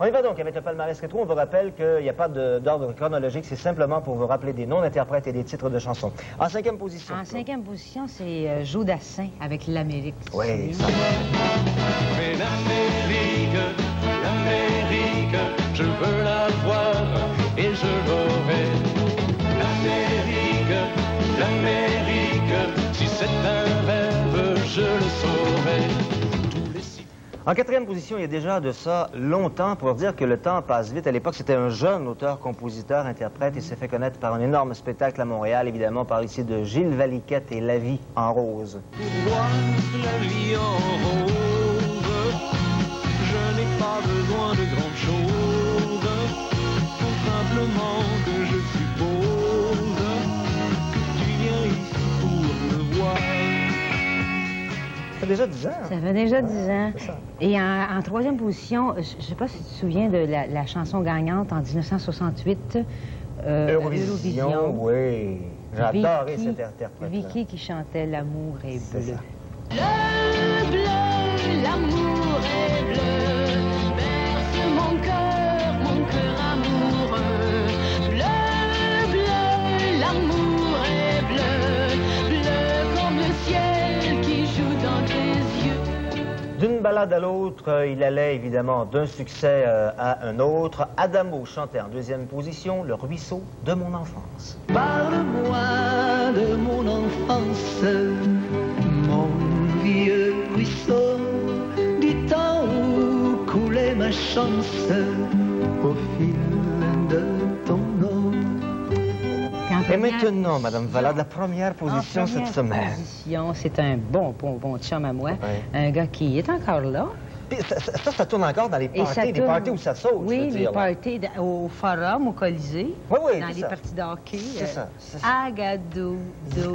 On y va donc avec le palmarès rétro. On vous rappelle qu'il n'y a pas d'ordre chronologique, c'est simplement pour vous rappeler des noms d'interprètes et des titres de chansons. En cinquième position. En cinquième position, c'est Joe Dassin avec l'Amérique. Oui, ça. Mais l'Amérique, je veux la voir et je l'aurai. L'Amérique, si c'est un rêve, je le saurai. En quatrième position, il y a déjà de ça longtemps, pour dire que le temps passe vite. À l'époque, c'était un jeune auteur, compositeur, interprète. Il s'est fait connaître par un énorme spectacle à Montréal. Évidemment, on parle ici de Gilles Valiquette et La vie en rose. Pour voir la vie en rose, je n'ai pas besoin de grandes choses, tout simplement que je suppose que tu viens ici pour le voir. Ça fait déjà 10 ans. Ça fait déjà 10 ans. Ça. Et en troisième position, je ne sais pas si tu te souviens de la chanson gagnante en 1968, Eurovision, oui. J'ai adoré Vicky, cet interprète. Vicky qui chantait L'amour est bleu. Le bleu, l'amour est bleu, berce mon cœur amoureux. Le bleu, l'amour est bleu, bleu comme le ciel qui joue dans tes yeux. D'une balade à l'autre, il allait évidemment d'un succès à un autre. Adamo chantait en deuxième position Le ruisseau de mon enfance. Parle-moi de mon enfance, mon vieux ruisseau, du temps où coulait ma chance au fil de ton eau. Et maintenant, Madame Valade, la première position cette semaine. C'est un bon chum à moi, Ouais. un gars qui est encore là. Puis ça tourne encore dans les Et ça parties, des tourne- parties où ça saute, je Oui, veux les dire. là. parties au Forum, au Colisée, Oui, oui, dans c'est les ça. parties de hockey. C'est ça, c'est ça. Agadou, do,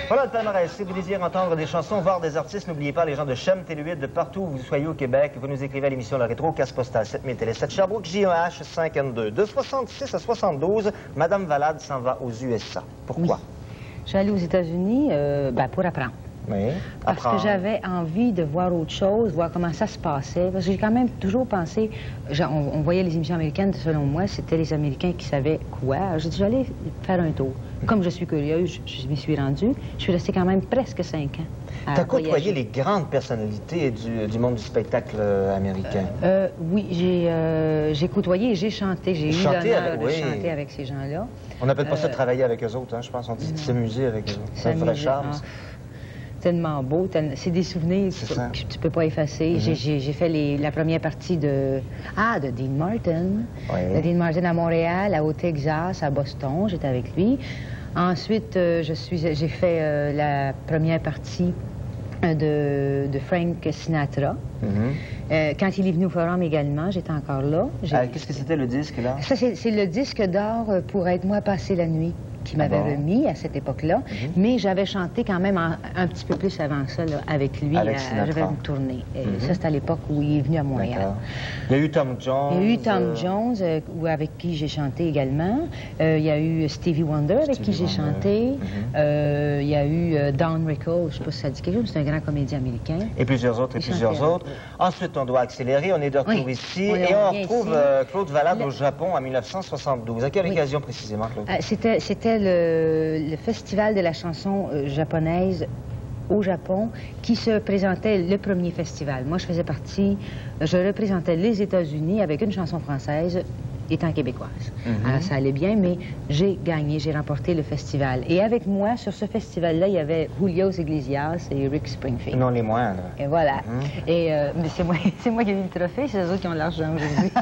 Voilà le palmarès. Si vous désirez entendre des chansons, voir des artistes, n'oubliez pas les gens de Chem Téléhuile de partout où vous soyez au Québec. Vous nous écrivez à l'émission Le Rétro, casse postale 7000 Télé 7 Sherbrooke, JEH 5N2. De 66 à 72, Madame Valade s'en va aux USA. Pourquoi? Je suis allée aux États-Unis pour apprendre. Oui. Parce que j'avais envie de voir autre chose, voir comment ça se passait. Parce que j'ai quand même toujours pensé, on voyait les émissions américaines, selon moi, c'était les Américains qui savaient quoi. Alors, j'ai dit, j'allais faire un tour. Comme je suis curieuse, je m'y suis rendue. Je suis restée quand même presque 5 ans. Tu as côtoyé les grandes personnalités du monde du spectacle américain. Oui, j'ai côtoyé et j'ai chanté. J'ai eu l'honneur de chanter avec ces gens-là. On n'appelle pas ça travailler avec eux autres, hein, je pense. On dit de s'amuser avec eux autres. C'est un vrai charme. Tellement beau, c'est des souvenirs que tu peux pas effacer. J'ai fait la première partie de Dean Martin. Oui. De Dean Martin à Montréal, au Texas, à Boston, j'étais avec lui. Ensuite, j'ai fait la première partie de Frank Sinatra. Quand il est venu au Forum également, j'étais encore là. Qu'est-ce que c'était le disque, là? Ça, c'est le disque d'or pour Aide-moi passer la nuit qui m'avait remis à cette époque-là. Mais j'avais chanté quand même un petit peu plus avant ça là, avec lui. J'avais une tournée. Ça, c'était à l'époque où il est venu à Montréal. Il y a eu Tom Jones. Il y a eu Tom Jones, avec qui j'ai chanté également. Il y a eu Stevie Wonder, avec qui j'ai chanté. Il y a eu Don Rickles, je ne sais pas si ça dit quelque chose, c'est un grand comédien américain. Et plusieurs autres, Ensuite, on doit accélérer. On est de retour ici. Et on retrouve Claude Valade au Japon en 1972. À quelle occasion précisément, Claude? C'était le festival de la chanson japonaise au Japon qui se présentait le premier festival. Moi, je faisais partie, je représentais les États-Unis avec une chanson française étant québécoise. Alors, ça allait bien, mais j'ai gagné, j'ai remporté le festival. Et avec moi, sur ce festival-là, il y avait Julio Iglesias et Rick Springfield. Non les moindres. Et voilà. Et mais c'est moi qui ai eu le trophée, c'est eux autres qui ont l'argent aujourd'hui.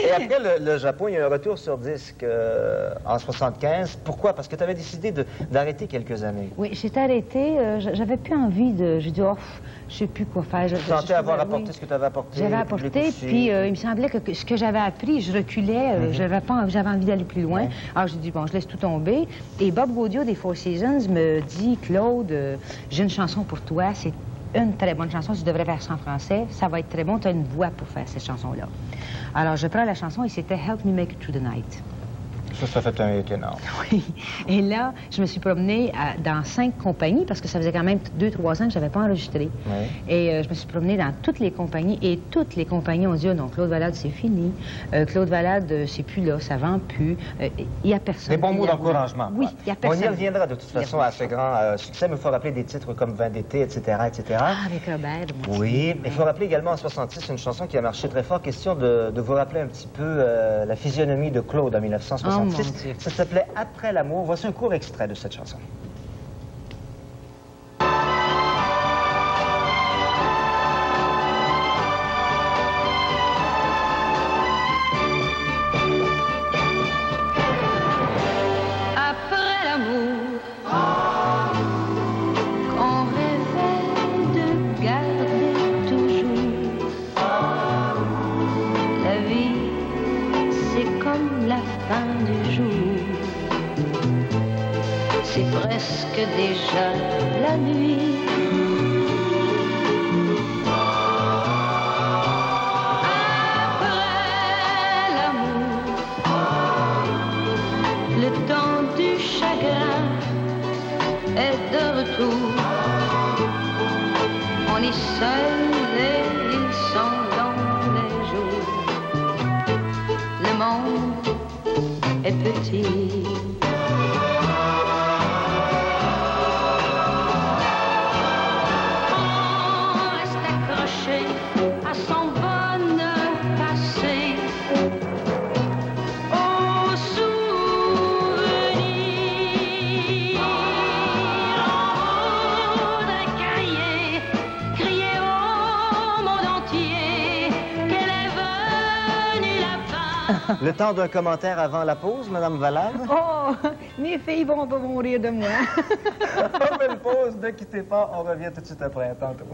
Et après le Japon, il y a eu un retour sur disque en 75. Pourquoi? Parce que tu avais décidé d'arrêter quelques années. Oui, j'étais arrêtée. J'avais plus envie de... J'ai dit, je sais plus quoi faire. Tu sentais avoir apporté ce que tu avais apporté? J'avais apporté, puis il me semblait que ce que j'avais appris, je reculais, j'avais envie d'aller plus loin. Alors j'ai dit, bon, je laisse tout tomber. Et Bob Gaudio des Four Seasons me dit, Claude, j'ai une chanson pour toi, c'est une très bonne chanson, tu devrais faire ça en français, ça va être très bon, tu as une voix pour faire cette chanson-là. Alors, je prends la chanson et c'était Help Me Make It Through the Night. Ça fait un hit énorme. Oui. Et là, je me suis promenée dans 5 compagnies, parce que ça faisait quand même 2-3 ans que je n'avais pas enregistré. Oui. Et je me suis promenée dans toutes les compagnies, et toutes les compagnies ont dit, oh non, Claude Valade, c'est fini. Claude Valade, c'est plus là, ça vend plus. Il n'y a personne. Des bons mots d'encouragement. Oui, il n'y a personne. On y reviendra de toute façon à ce grand succès, mais il faut rappeler des titres comme Vin d'été, etc., etc. Ah, avec Robert. Oui, mais il faut rappeler également en 66 une chanson qui a marché très fort. Question de vous rappeler un petit peu la physionomie de Claude en 1966. Oh, mon Dieu. Ça s'appelait Après l'amour. Voici un court extrait de cette chanson. Après l'amour qu'on rêvait de garder toujours, la vie c'est comme la fin du jour. C'est presque déjà la nuit. Après l'amour, le temps du chagrin est de retour. On est seul et ils sont dans les jours. Le monde est petit. À son bonheur passé, au souvenir, on voudrait crier au monde entier qu'elle est venue là-bas. Le temps d'un commentaire avant la pause, Madame Valade. Oh, mes filles vont pas mourir de moi. On fait une pause, ne quittez pas, on revient tout de suite après, à tantôt.